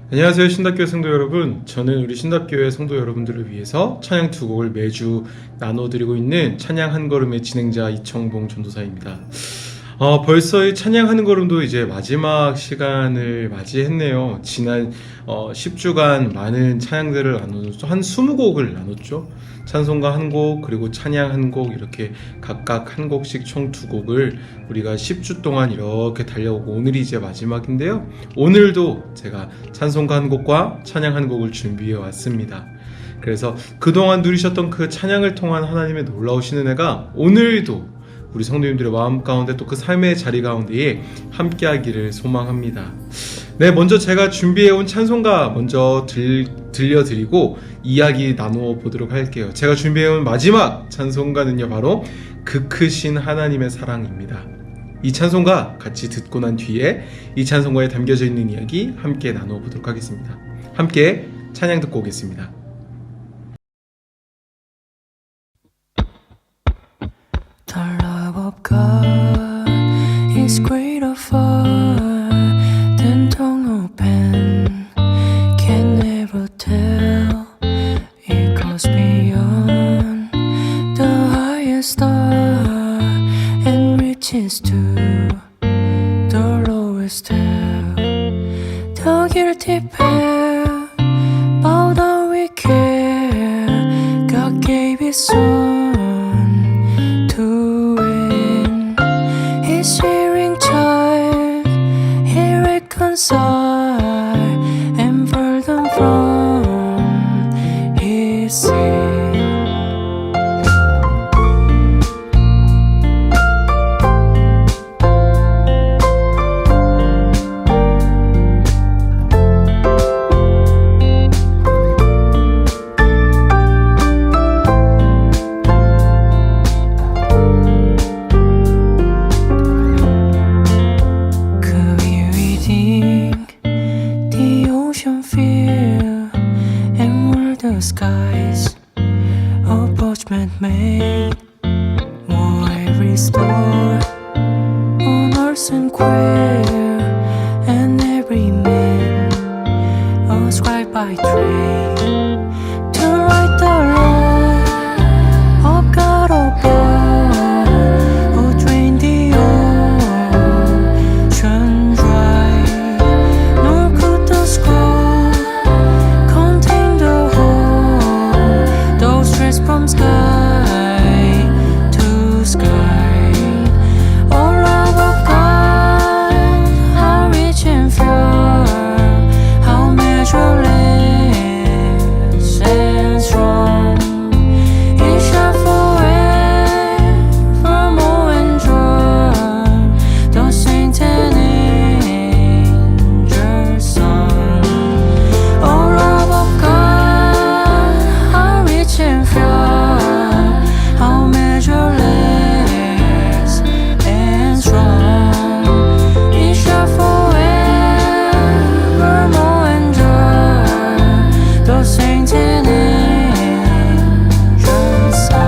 안녕하세요, 신답교회 성도 여러분. 저는 우리 신답교회 성도 여러분들을 위해서 찬양 두 곡을 매주 나눠드리고 있는 찬양 한 걸음의 진행자 이청봉 전도사입니다. 벌써 이 찬양 한 걸음도 이제 마지막 시간을 맞이했네요. 지난 10주간 많은 찬양들을 나누서 한 20곡을 나눴죠. 찬송가 한 곡, 그리고 찬양 한 곡, 이렇게 각각 한 곡씩 총 두 곡을 우리가 10주 동안 이렇게 달려오고 오늘이 이제 마지막인데요. 오늘도 제가 찬송가 한 곡과 찬양 한 곡을 준비해 왔습니다. 그래서 그동안 누리셨던 그 찬양을 통한 하나님의 놀라우신 은혜가 오늘도 우리 성도님들의 마음 가운데 또 그 삶의 자리 가운데에 함께하기를 소망합니다. 네, 먼저 제가 준비해온 찬송가 먼저 들려드리고 이야기 나누어 보도록 할게요. 제가 준비해온 마지막 찬송가는요, 바로 그 크신 하나님의 사랑입니다. 이 찬송가 같이 듣고 난 뒤에 이 찬송가에 담겨져 있는 이야기 함께 나누어 보도록 하겠습니다. 함께 찬양 듣고 오겠습니다. The love of God is greater far than tongue or pen can never tell. It goes beyond the highest star and reaches to the lowest hell. The guilty pair bow down we care. God gave His Son to win His hearing child. He reconciled and burden from His sin. Skies of parchment made, more every store on earth and queer, and every man a scribe by trade to write the law of God above, who drained the ocean dry, nor could the scroll contain the from sky to sky. Oh, love of God, how rich and pure, how measureless and strong. It shall forevermore endure, the saints and angels' song. Oh, love of God, how rich and how measureless and strong. It shall forevermore endure, the saints and angels' song.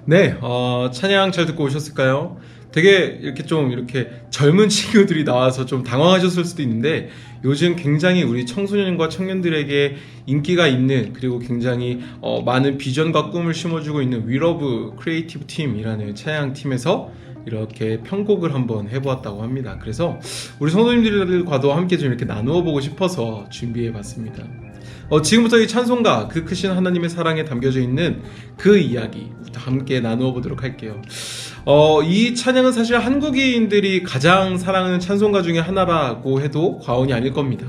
네, 찬양 잘 듣고 오셨을까요? 되게 이렇게 젊은 친구들이 나와서 좀 당황하셨을 수도 있는데, 요즘 굉장히 우리 청소년과 청년들에게 인기가 있는, 그리고 굉장히 많은 비전과 꿈을 심어주고 있는 위러브 크리에이티브 팀이라는 찬양 팀에서 이렇게 편곡을 한번 해보았다고 합니다. 그래서 우리 성도님들과도 함께 좀 이렇게 나누어 보고 싶어서 준비해 봤습니다. 지금부터 이 찬송가, 그 크신 하나님의 사랑에 담겨져 있는 그 이야기 함께 나누어 보도록 할게요. 이 찬양은 사실 한국인들이 가장 사랑하는 찬송가 중에 하나라고 해도 과언이 아닐 겁니다.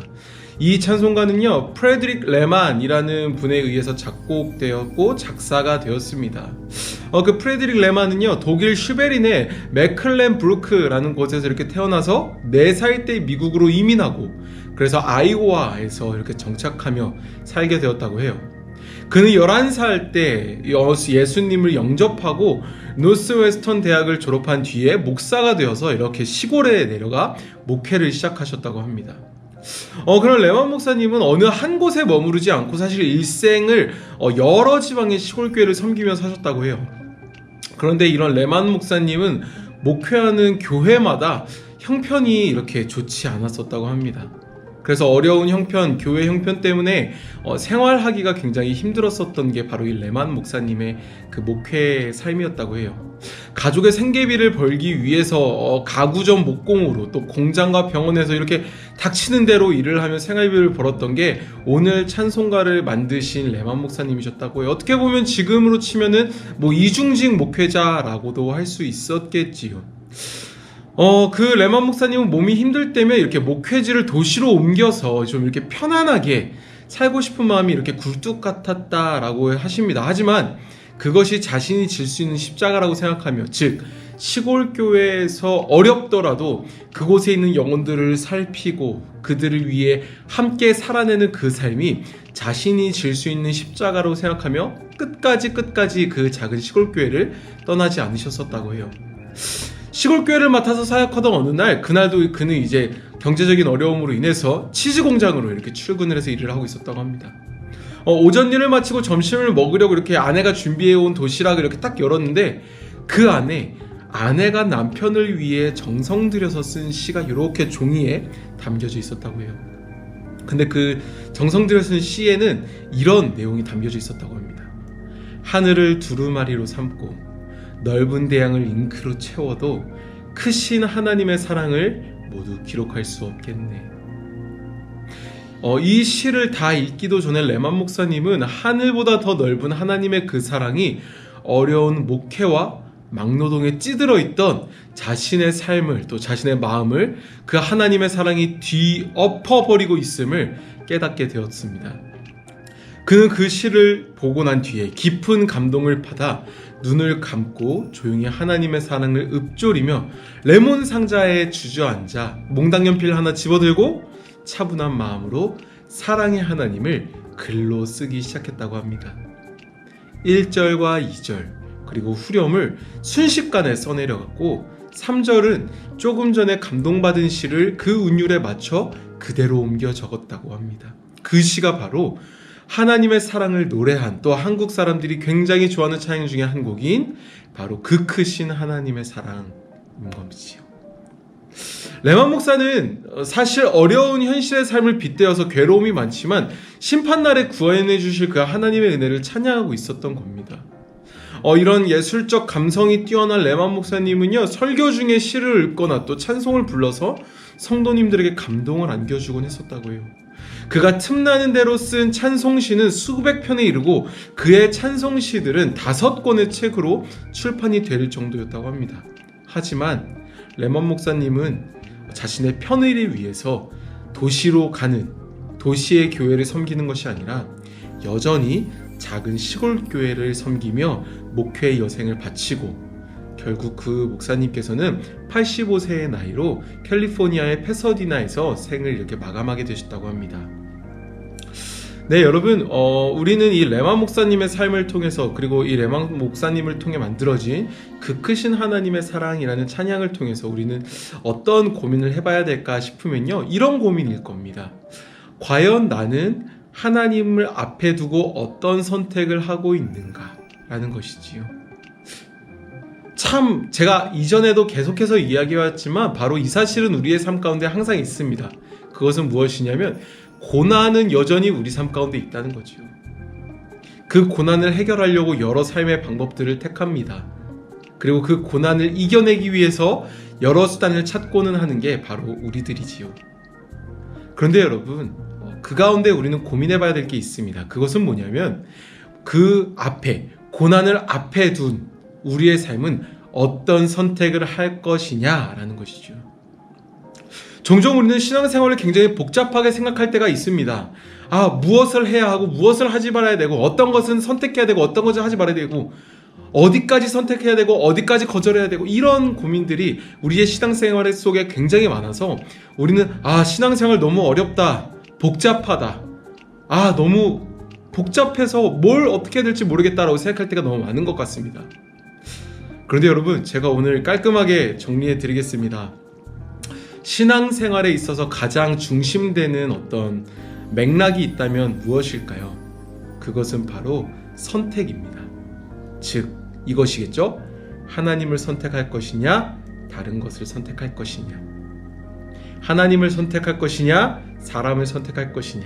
이 찬송가는요, 프레드릭 레만이라는 분에 의해서 작곡되었고 작사가 되었습니다. 그 프레드릭 레만은요, 독일 슈베린의 메클렌부르크라는 곳에서 이렇게 태어나서 4살 때 미국으로 이민하고, 그래서 아이오와에서 이렇게 정착하며 살게 되었다고 해요. 그는 11살 때 예수님을 영접하고 노스웨스턴 대학을 졸업한 뒤에 목사가 되어서 이렇게 시골에 내려가 목회를 시작하셨다고 합니다. 그런 레만 목사님은 어느 한 곳에 머무르지 않고 사실 일생을 여러 지방의 시골교회를 섬기며 사셨다고 해요. 그런데 이런 레만 목사님은 목회하는 교회마다 형편이 이렇게 좋지 않았었다고 합니다. 그래서 어려운 형편, 교회 형편 때문에 생활하기가 굉장히 힘들었었던 게 바로 이 레만 목사님의 그 목회 삶이었다고 해요. 가족의 생계비를 벌기 위해서 가구점 목공으로 또 공장과 병원에서 이렇게 닥치는 대로 일을 하며 생활비를 벌었던 게 오늘 찬송가를 만드신 레만 목사님이셨다고 해요. 어떻게 보면 지금으로 치면은 뭐 이중직 목회자라고도 할 수 있었겠지요. 그 레만 목사님은 몸이 힘들 때면 이렇게 목회지를 도시로 옮겨서 좀 이렇게 편안하게 살고 싶은 마음이 이렇게 굴뚝 같았다라고 하십니다. 하지만 그것이 자신이 질 수 있는 십자가라고 생각하며, 즉 시골 교회에서 어렵더라도 그곳에 있는 영혼들을 살피고 그들을 위해 함께 살아내는 그 삶이 자신이 질 수 있는 십자가라고 생각하며 끝까지 그 작은 시골 교회를 떠나지 않으셨었다고 해요. 시골 교회를 맡아서 사역하던 어느 날, 그날도 그는 이제 경제적인 어려움으로 인해서 치즈 공장으로 이렇게 출근을 해서 일을 하고 있었다고 합니다. 오전 일을 마치고 점심을 먹으려고 이렇게 아내가 준비해온 도시락을 이렇게 딱 열었는데, 그 안에 아내가 남편을 위해 정성 들여서 쓴 시가 이렇게 종이에 담겨져 있었다고 해요. 근데 그 정성 들여 쓴 시에는 이런 내용이 담겨져 있었다고 합니다. 하늘을 두루마리로 삼고 넓은 대양을 잉크로 채워도 크신 하나님의 사랑을 모두 기록할 수 없겠네. 이 시를 다 읽기도 전에 레만 목사님은 하늘보다 더 넓은 하나님의 그 사랑이 어려운 목회와 막노동에 찌들어 있던 자신의 삶을, 또 자신의 마음을 그 하나님의 사랑이 뒤엎어버리고 있음을 깨닫게 되었습니다. 그는 그 시를 보고 난 뒤에 깊은 감동을 받아 눈을 감고 조용히 하나님의 사랑을 읊조리며 레몬 상자에 주저앉아 몽당연필 하나 집어들고 차분한 마음으로 사랑의 하나님을 글로 쓰기 시작했다고 합니다. 1절과 2절 그리고 후렴을 순식간에 써내려갔고, 3절은 조금 전에 감동받은 시를 그 운율에 맞춰 그대로 옮겨 적었다고 합니다. 그 시가 바로 하나님의 사랑을 노래한, 또 한국 사람들이 굉장히 좋아하는 찬양 중에 한 곡인 바로 그 크신 하나님의 사랑인 것이지요. 레만 목사는 사실 어려운 현실의 삶을 빗대어서 괴로움이 많지만 심판날에 구원해 주실 그 하나님의 은혜를 찬양하고 있었던 겁니다. 이런 예술적 감성이 뛰어난 레만 목사님은요, 설교 중에 시를 읽거나 또 찬송을 불러서 성도님들에게 감동을 안겨주곤 했었다고 해요. 그가 틈나는 대로 쓴 찬송시는 수백 편에 이르고 그의 찬송시들은 5권의 책으로 출판이 될 정도였다고 합니다. 하지만 레만 목사님은 자신의 편의를 위해서 도시로 가는, 도시의 교회를 섬기는 것이 아니라 여전히 작은 시골 교회를 섬기며 목회의 여생을 바치고, 결국 그 목사님께서는 85세의 나이로 캘리포니아의 패서디나에서 생을 이렇게 마감하게 되셨다고 합니다. 네, 여러분, 우리는 이 레만 목사님의 삶을 통해서, 그리고 이 레만 목사님을 통해 만들어진 그 크신 하나님의 사랑이라는 찬양을 통해서 우리는 어떤 고민을 해봐야 될까 싶으면요, 이런 고민일 겁니다. 과연 나는 하나님을 앞에 두고 어떤 선택을 하고 있는가 라는 것이지요. 참 제가 이전에도 계속해서 이야기해왔지만 바로 이 사실은 우리의 삶 가운데 항상 있습니다. 그것은 무엇이냐면 고난은 여전히 우리 삶 가운데 있다는 거죠. 그 고난을 해결하려고 여러 삶의 방법들을 택합니다. 그리고 그 고난을 이겨내기 위해서 여러 수단을 찾고는 하는 게 바로 우리들이지요. 그런데 여러분, 그 가운데 우리는 고민해 봐야 될 게 있습니다. 그것은 뭐냐면 그 앞에 고난을 앞에 둔 우리의 삶은 어떤 선택을 할 것이냐라는 것이죠. 종종 우리는 신앙생활을 굉장히 복잡하게 생각할 때가 있습니다. 무엇을 해야 하고 무엇을 하지 말아야 되고 어떤 것은 선택해야 되고 어떤 것은 하지 말아야 되고 어디까지 선택해야 되고 어디까지 거절해야 되고 이런 고민들이 우리의 신앙생활 속에 굉장히 많아서 우리는 신앙생활 너무 어렵다, 복잡하다, 너무 복잡해서 뭘 어떻게 해야 될지 모르겠다라고 생각할 때가 너무 많은 것 같습니다. 그런데 여러분, 제가 오늘 깔끔하게 정리해 드리겠습니다. 신앙생활에 있어서 가장 중심되는 어떤 맥락이 있다면 무엇일까요? 그것은 바로 선택입니다. 즉, 이것이겠죠? 하나님을 선택할 것이냐, 다른 것을 선택할 것이냐. 하나님을 선택할 것이냐, 사람을 선택할 것이냐.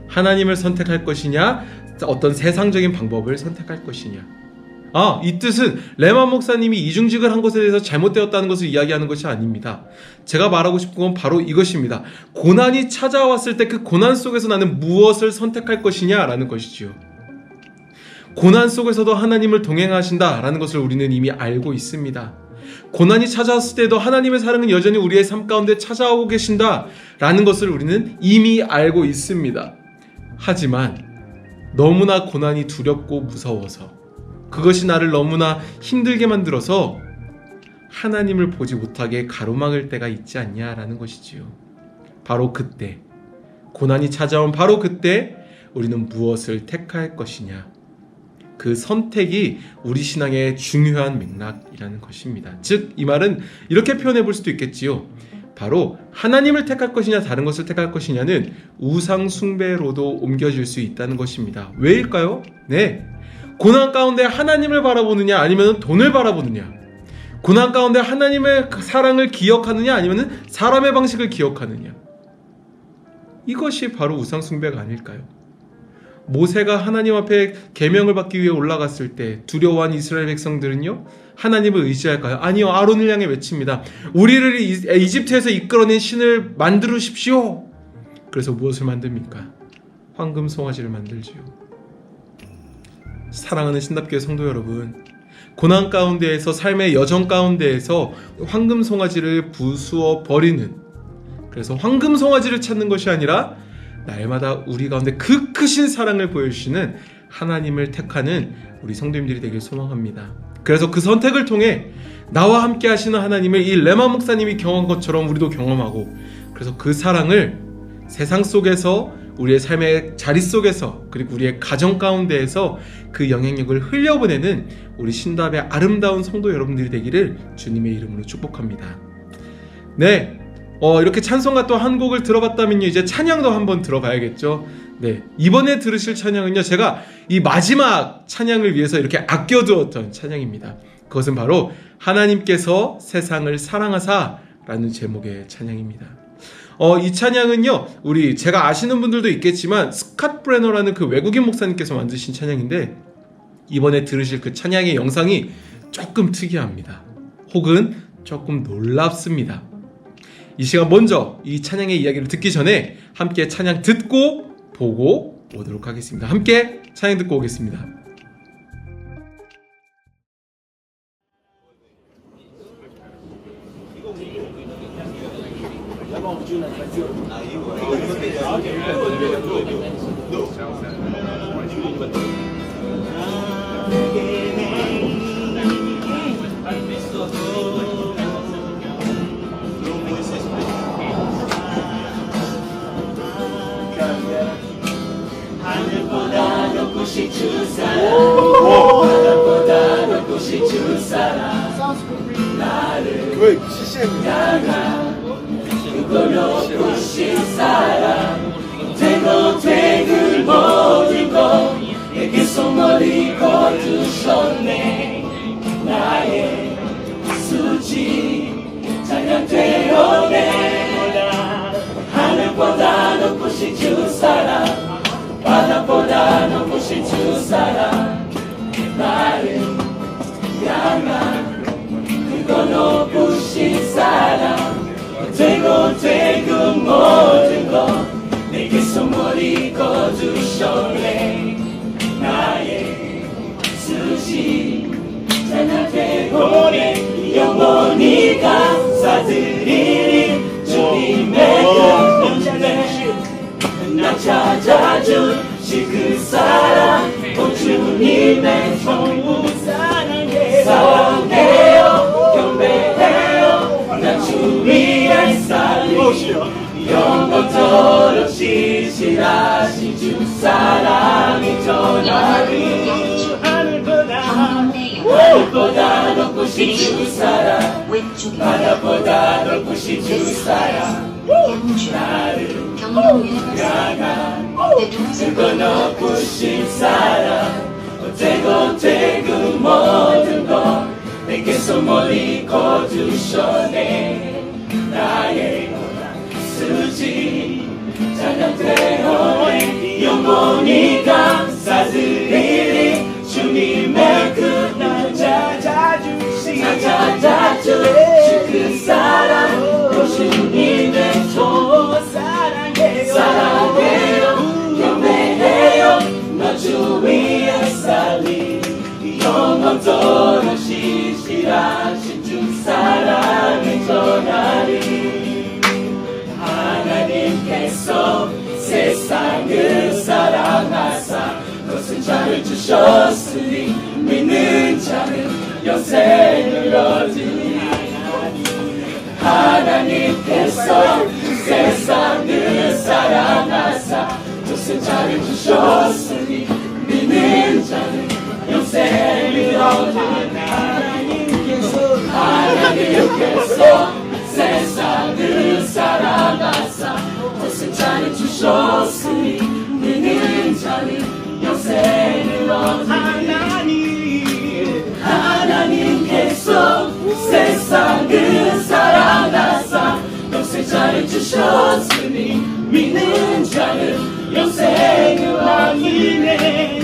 하나님을 선택할 것이냐, 어떤 세상적인 방법을 선택할 것이냐. 이 뜻은 레마 목사님이 이중직을 한 것에 대해서 잘못되었다는 것을 이야기하는 것이 아닙니다. 제가 말하고 싶은 건 바로 이것입니다. 고난이 찾아왔을 때 그 고난 속에서 나는 무엇을 선택할 것이냐라는 것이지요. 고난 속에서도 하나님을 동행하신다라는 것을 우리는 이미 알고 있습니다. 고난이 찾아왔을 때도 하나님의 사랑은 여전히 우리의 삶 가운데 찾아오고 계신다라는 것을 우리는 이미 알고 있습니다. 하지만 너무나 고난이 두렵고 무서워서 그것이 나를 너무나 힘들게 만들어서 하나님을 보지 못하게 가로막을 때가 있지 않냐라는 것이지요. 바로 그때, 고난이 찾아온 바로 그때 우리는 무엇을 택할 것이냐, 그 선택이 우리 신앙의 중요한 맥락이라는 것입니다. 즉, 이 말은 이렇게 표현해 볼 수도 있겠지요. 바로 하나님을 택할 것이냐 다른 것을 택할 것이냐는 우상 숭배로도 옮겨질 수 있다는 것입니다. 왜일까요? 고난 가운데 하나님을 바라보느냐 아니면 돈을 바라보느냐, 고난 가운데 하나님의 사랑을 기억하느냐 아니면 사람의 방식을 기억하느냐, 이것이 바로 우상 숭배가 아닐까요? 모세가 하나님 앞에 계명을 받기 위해 올라갔을 때 두려워한 이스라엘 백성들은요, 하나님을 의지할까요? 아니요, 아론을 향해 외칩니다. 우리를 이집트에서 이끌어낸 신을 만들으십시오. 그래서 무엇을 만듭니까? 황금 송아지를 만들지요. 사랑하는 신답교회 성도 여러분, 고난 가운데에서 삶의 여정 가운데에서 황금 송아지를 부수어 버리는, 그래서 황금 송아지를 찾는 것이 아니라 날마다 우리 가운데 그 크신 사랑을 보여주시는 하나님을 택하는 우리 성도님들이 되길 소망합니다. 그래서 그 선택을 통해 나와 함께 하시는 하나님을 이 레마 목사님이 경험한 것처럼 우리도 경험하고, 그래서 그 사랑을 세상 속에서 우리의 삶의 자리 속에서 그리고 우리의 가정 가운데에서 그 영향력을 흘려보내는 우리 신답의 아름다운 성도 여러분들이 되기를 주님의 이름으로 축복합니다. 이렇게 찬송가 또 한 곡을 들어봤다면요, 이제 찬양도 한번 들어봐야겠죠. 이번에 들으실 찬양은요, 제가 이 마지막 찬양을 위해서 이렇게 아껴두었던 찬양입니다. 그것은 바로 하나님께서 세상을 사랑하사라는 제목의 찬양입니다. 이 찬양은요, 제가 아시는 분들도 있겠지만 스캇 브레너라는 그 외국인 목사님께서 만드신 찬양인데, 이번에 들으실 그 찬양의 영상이 조금 특이합니다. 혹은 조금 놀랍습니다. 이 시간 먼저 이 찬양의 이야기를 듣기 전에 함께 찬양 듣고 보고 오도록 하겠습니다. 함께 찬양 듣고 오겠습니다. 하늘보다 높으신 주 사랑, 바다보다 높으신 주 사랑, 나를 향한 그거 높으신 사랑, 되고 되는 모든 것 내게 소머리 거두셨네. 나의 수지 찬양되어내. 하늘보다 높으신 주 사랑, 바다보다 높으신 주 사랑, 나를 향한 그거 높으신 사랑, 되고 되고 모든 것 내게 영원히 감사드리리 주님의 그 은혜 나 찾아주신 그 사랑 오 주님의 전부 사랑해요 경배해요 나 주 위에 살리 영원토록 신실하신 주 사랑이 전하리 하늘보다 높으신 주 사랑 바다보다 높으신 주 사랑 나를 향한 그 높으신 사랑 어때고 모든 것 내게서 멀리 거두셨네 나의 수지 찬양되어내 영원히 감사드리리 주님의 그날 찾아주신 그 사랑 또 주님의 저 사랑해요 경배해요 나 주 위에 살리 영원토록 신실하신 주 사랑을 전하리 하나님께서 세상을 사랑하사 것은 자를 주셨으니 믿는 자는 영생을 얻으니 하나님께서 세상을 사랑하사 것은 자를 주셨으니 믿는 자는 영생을 얻으니 하나님께서 세상을 사랑하사 것은 자를 주셨으니 믿는 자는 영생을 얻으니 하나님께서 세상을 사랑하사 것은 자를 주셨으니 믿는 자는 영생을 얻으니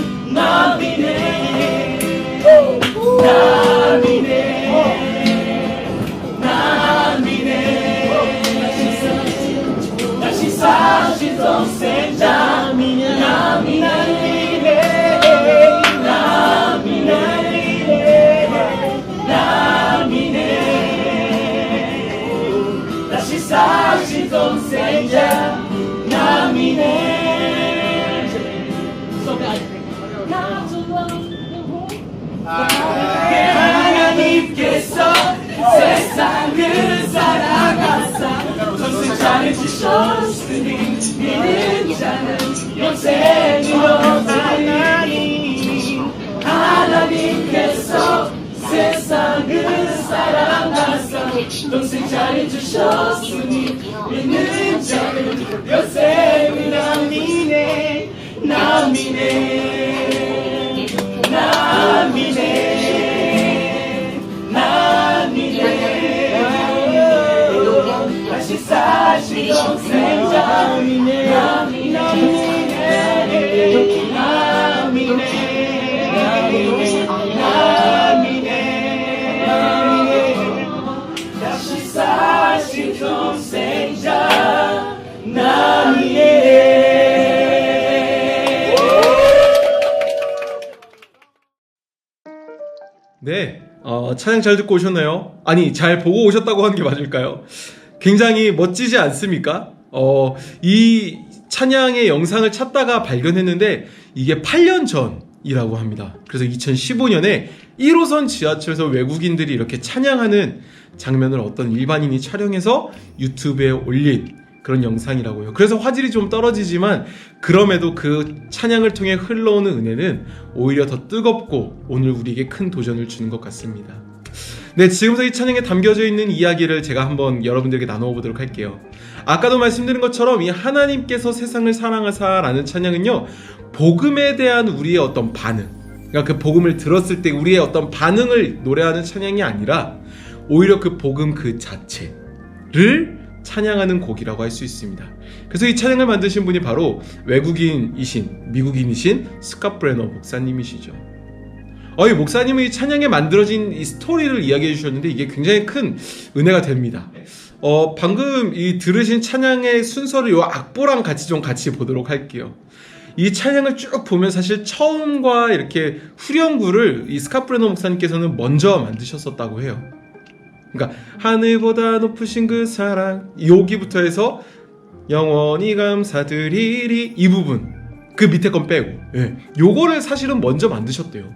다시 사신 동생자 다시 사신 동생자 남이네 하나님께서 세상을 사랑하사 전승자를 주셨으니 믿는 자는 영생을 얻으니 하나님께서 세상을 사랑하사 전승자를 주셨으니 믿는 자는 영생을 얻으니 다시 사신 동생자 다시 사신 동생자 네, 찬양 잘 듣고 오셨나요? 아니, 잘 보고 오셨다고 하는 게 맞을까요? 굉장히 멋지지 않습니까? 이 찬양의 영상을 찾다가 발견했는데 이게 8년 전이라고 합니다. 그래서 2015년에 1호선 지하철에서 외국인들이 이렇게 찬양하는 장면을 어떤 일반인이 촬영해서 유튜브에 올린 그런 영상이라고요. 그래서 화질이 좀 떨어지지만 그럼에도 그 찬양을 통해 흘러오는 은혜는 오히려 더 뜨겁고 오늘 우리에게 큰 도전을 주는 것 같습니다. 네, 지금부터 이 찬양에 담겨져 있는 이야기를 제가 한번 여러분들에게 나누어 보도록 할게요. 아까도 말씀드린 것처럼 이 하나님께서 세상을 사랑하사라는 찬양은요, 복음에 대한 우리의 어떤 반응, 그러니까 그 복음을 들었을 때 우리의 어떤 반응을 노래하는 찬양이 아니라 오히려 그 복음 그 자체를 찬양하는 곡이라고 할 수 있습니다. 그래서 이 찬양을 만드신 분이 바로 외국인이신, 미국인이신 스캇 브레너 목사님이시죠. 이 목사님이 이 찬양에 만들어진 이 스토리를 이야기해 주셨는데 이게 굉장히 큰 은혜가 됩니다. 방금 이 들으신 찬양의 순서를 요 악보랑 같이 보도록 할게요. 이 찬양을 쭉 보면 사실 처음과 이렇게 후렴구를 이 스캇 브레너 목사님께서는 먼저 만드셨었다고 해요. 그러니까 하늘보다 높으신 그 사랑, 여기부터 해서 영원히 감사드리리, 이 부분 그 밑에 건 빼고, 예, 요거를 사실은 먼저 만드셨대요.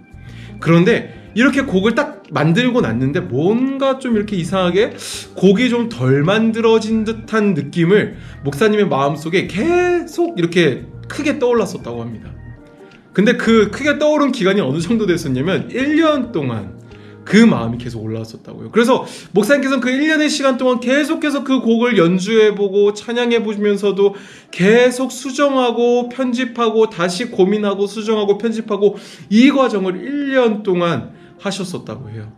그런데 이렇게 곡을 딱 만들고 났는데 뭔가 좀 이렇게 이상하게 곡이 좀 덜 만들어진 듯한 느낌을 목사님의 마음속에 계속 이렇게 크게 떠올랐었다고 합니다. 근데 그 크게 떠오른 기간이 어느 정도 됐었냐면 1년 동안 그 마음이 계속 올라왔었다고요. 그래서 목사님께서는 그 1년의 시간 동안 계속해서 그 곡을 연주해보고 찬양해보면서도 계속 수정하고 편집하고 다시 고민하고 수정하고 편집하고 이 과정을 1년 동안 하셨었다고 해요.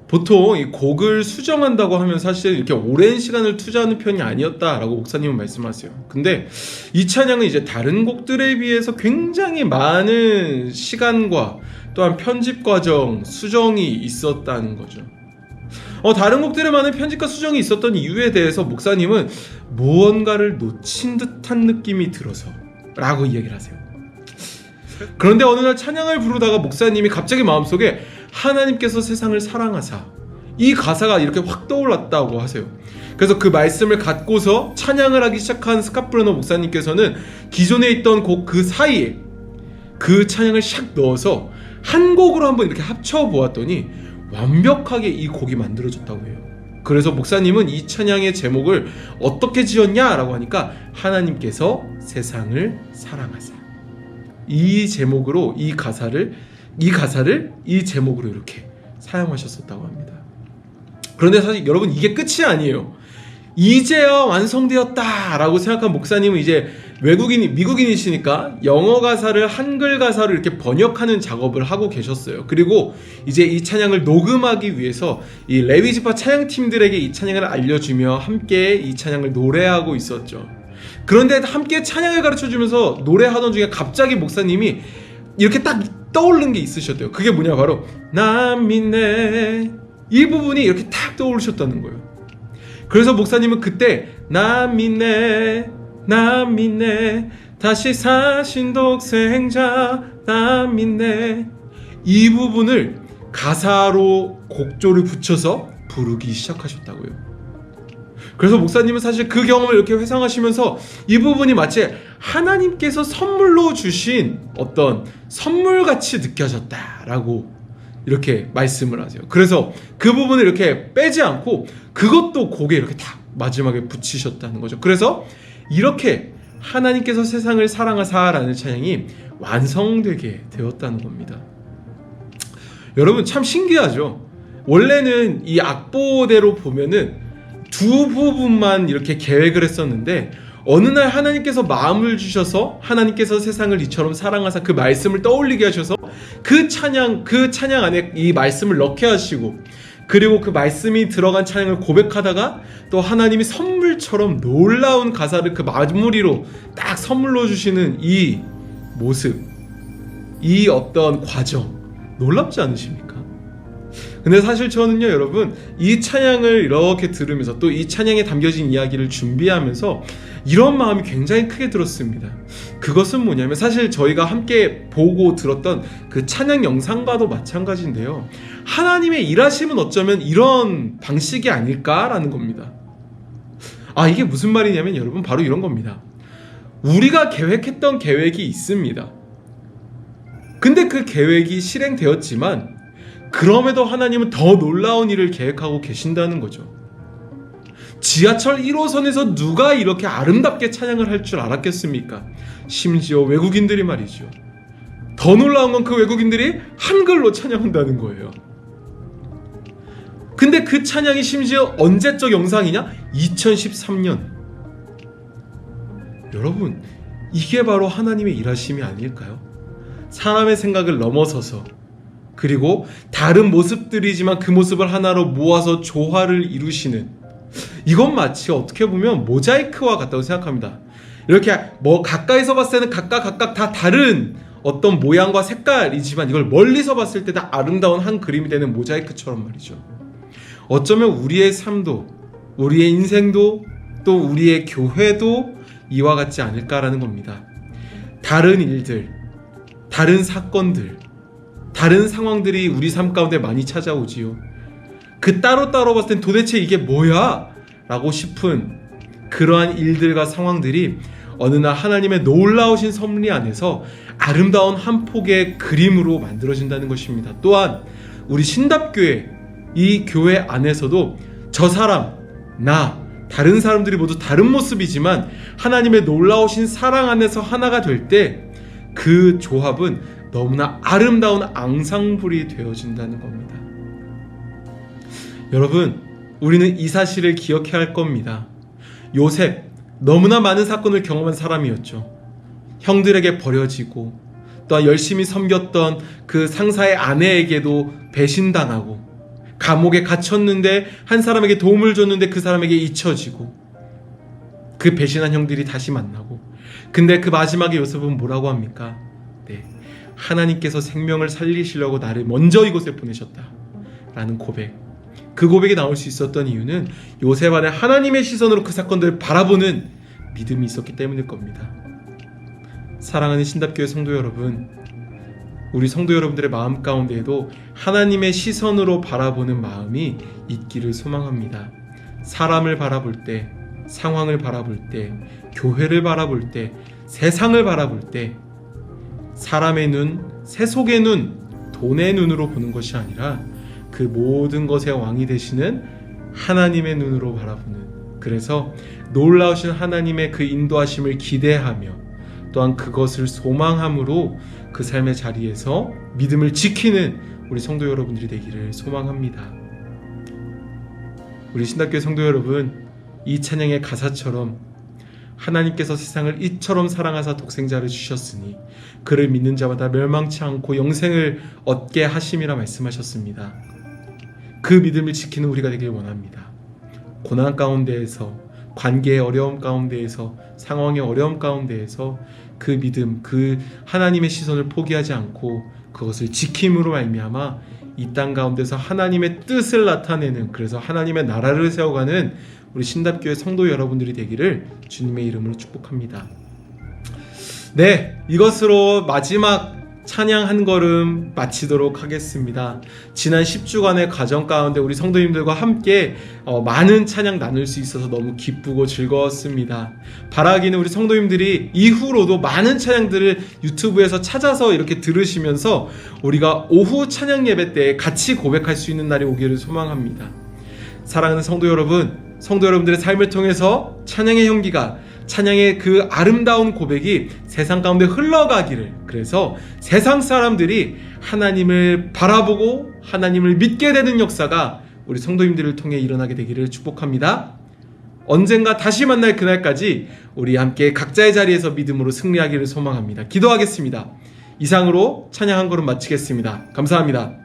보통 이 곡을 수정한다고 하면 사실 이렇게 오랜 시간을 투자하는 편이 아니었다라고 목사님은 말씀하세요. 근데 이 찬양은 이제 다른 곡들에 비해서 굉장히 많은 시간과 또한 편집 과정, 수정이 있었다는 거죠. 다른 곡들에 많은 편집과 수정이 있었던 이유에 대해서 목사님은 무언가를 놓친 듯한 느낌이 들어서 라고 이야기를 하세요. 그런데 어느 날 찬양을 부르다가 목사님이 갑자기 마음속에 하나님께서 세상을 사랑하사, 이 가사가 이렇게 확 떠올랐다고 하세요. 그래서 그 말씀을 갖고서 찬양을 하기 시작한 스캇 브루너 목사님께서는 기존에 있던 곡 그 사이에 그 찬양을 샥 넣어서 한 곡으로 한번 이렇게 합쳐 보았더니 완벽하게 이 곡이 만들어졌다고 해요. 그래서 목사님은 이 찬양의 제목을 어떻게 지었냐라고 하니까 하나님께서 세상을 사랑하사, 이 제목으로 이 가사를 이 제목으로 이렇게 사용하셨었다고 합니다. 그런데 사실 여러분, 이게 끝이 아니에요. 이제야 완성되었다라고 생각한 목사님은 이제 미국인이시니까 영어 가사를 한글 가사로 이렇게 번역하는 작업을 하고 계셨어요. 그리고 이제 이 찬양을 녹음하기 위해서 이 레위지파 찬양팀들에게 이 찬양을 알려주며 함께 이 찬양을 노래하고 있었죠. 그런데 함께 찬양을 가르쳐주면서 노래하던 중에 갑자기 목사님이 이렇게 딱 떠오른 게 있으셨대요. 그게 뭐냐, 바로 난 믿네, 이 부분이 이렇게 탁 떠오르셨다는 거예요. 그래서 목사님은 그때 난 믿네, 난 믿네, 다시 사신 독생자 난 믿네, 이 부분을 가사로 곡조를 붙여서 부르기 시작하셨다고요. 그래서 목사님은 사실 그 경험을 이렇게 회상하시면서 이 부분이 마치 하나님께서 선물로 주신 어떤 선물같이 느껴졌다라고 이렇게 말씀을 하세요. 그래서 그 부분을 이렇게 빼지 않고 그것도 곡에 이렇게 딱 마지막에 붙이셨다는 거죠. 그래서 이렇게 하나님께서 세상을 사랑하사라는 찬양이 완성되게 되었다는 겁니다. 여러분, 참 신기하죠? 원래는 이 악보대로 보면은 두 부분만 이렇게 계획을 했었는데 어느 날 하나님께서 마음을 주셔서 하나님께서 세상을 이처럼 사랑하사 그 말씀을 떠올리게 하셔서 그 찬양 안에 이 말씀을 넣게 하시고, 그리고 그 말씀이 들어간 찬양을 고백하다가 또 하나님이 선물처럼 놀라운 가사를 그 마무리로 딱 선물로 주시는 이 모습, 이 어떤 과정, 놀랍지 않으십니까? 근데 사실 저는요, 여러분, 이 찬양을 이렇게 들으면서 또 이 찬양에 담겨진 이야기를 준비하면서 이런 마음이 굉장히 크게 들었습니다. 그것은 뭐냐면 사실 저희가 함께 보고 들었던 그 찬양 영상과도 마찬가지인데요, 하나님의 일하심은 어쩌면 이런 방식이 아닐까라는 겁니다. 이게 무슨 말이냐면 여러분, 바로 이런 겁니다. 우리가 계획했던 계획이 있습니다. 근데 그 계획이 실행되었지만 그럼에도 하나님은 더 놀라운 일을 계획하고 계신다는 거죠. 지하철 1호선에서 누가 이렇게 아름답게 찬양을 할 줄 알았겠습니까? 심지어 외국인들이 말이죠. 더 놀라운 건 그 외국인들이 한글로 찬양한다는 거예요. 근데 그 찬양이 심지어 언제적 영상이냐? 2013년. 여러분, 이게 바로 하나님의 일하심이 아닐까요? 사람의 생각을 넘어서서, 그리고 다른 모습들이지만 그 모습을 하나로 모아서 조화를 이루시는, 이건 마치 어떻게 보면 모자이크와 같다고 생각합니다. 이렇게 뭐 가까이서 봤을 때는 각각 다 다른 어떤 모양과 색깔이지만 이걸 멀리서 봤을 때 다 아름다운 한 그림이 되는 모자이크처럼 말이죠. 어쩌면 우리의 삶도, 우리의 인생도, 또 우리의 교회도 이와 같지 않을까라는 겁니다. 다른 일들, 다른 사건들, 다른 상황들이 우리 삶 가운데 많이 찾아오지요. 그 따로따로 봤을 땐 도대체 이게 뭐야? 라고 싶은 그러한 일들과 상황들이 어느 날 하나님의 놀라우신 섭리 안에서 아름다운 한 폭의 그림으로 만들어진다는 것입니다. 또한 우리 신답교회, 이 교회 안에서도 저 사람, 나, 다른 사람들이 모두 다른 모습이지만 하나님의 놀라우신 사랑 안에서 하나가 될 때 그 조합은 너무나 아름다운 앙상블이 되어진다는 겁니다. 여러분, 우리는 이 사실을 기억해야 할 겁니다. 요셉, 너무나 많은 사건을 경험한 사람이었죠. 형들에게 버려지고 또한 열심히 섬겼던 그 상사의 아내에게도 배신당하고 감옥에 갇혔는데 한 사람에게 도움을 줬는데 그 사람에게 잊혀지고 그 배신한 형들이 다시 만나고, 근데 그 마지막에 요셉은 뭐라고 합니까? 네, 하나님께서 생명을 살리시려고 나를 먼저 이곳에 보내셨다 라는 고백. 그 고백이 나올 수 있었던 이유는 요셉 안에 하나님의 시선으로 그 사건들을 바라보는 믿음이 있었기 때문일 겁니다. 사랑하는 신답교회 성도 여러분, 우리 성도 여러분들의 마음 가운데에도 하나님의 시선으로 바라보는 마음이 있기를 소망합니다. 사람을 바라볼 때, 상황을 바라볼 때, 교회를 바라볼 때, 세상을 바라볼 때 사람의 눈, 세속의 눈, 돈의 눈으로 보는 것이 아니라 그 모든 것의 왕이 되시는 하나님의 눈으로 바라보는, 그래서 놀라우신 하나님의 그 인도하심을 기대하며 또한 그것을 소망함으로 그 삶의 자리에서 믿음을 지키는 우리 성도 여러분들이 되기를 소망합니다. 우리 신답교회 성도 여러분, 이 찬양의 가사처럼 하나님께서 세상을 이처럼 사랑하사 독생자를 주셨으니 그를 믿는 자마다 멸망치 않고 영생을 얻게 하심이라 말씀하셨습니다. 그 믿음을 지키는 우리가 되길 원합니다. 고난 가운데에서, 관계의 어려움 가운데에서, 상황의 어려움 가운데에서 그 믿음, 그 하나님의 시선을 포기하지 않고 그것을 지킴으로 말미암아 이 땅 가운데서 하나님의 뜻을 나타내는, 그래서 하나님의 나라를 세워가는 우리 신답교회 성도 여러분들이 되기를 주님의 이름으로 축복합니다. 네, 이것으로 마지막 찬양 한 걸음 마치도록 하겠습니다. 지난 10주간의 과정 가운데 우리 성도님들과 함께 많은 찬양 나눌 수 있어서 너무 기쁘고 즐거웠습니다. 바라기는 우리 성도님들이 이후로도 많은 찬양들을 유튜브에서 찾아서 이렇게 들으시면서 우리가 오후 찬양 예배 때 같이 고백할 수 있는 날이 오기를 소망합니다. 사랑하는 성도 여러분, 성도 여러분들의 삶을 통해서 찬양의 향기가, 찬양의 그 아름다운 고백이 세상 가운데 흘러가기를, 그래서 세상 사람들이 하나님을 바라보고 하나님을 믿게 되는 역사가 우리 성도님들을 통해 일어나게 되기를 축복합니다. 언젠가 다시 만날 그날까지 우리 함께 각자의 자리에서 믿음으로 승리하기를 소망합니다. 기도하겠습니다. 이상으로 찬양 한 걸음 마치겠습니다. 감사합니다.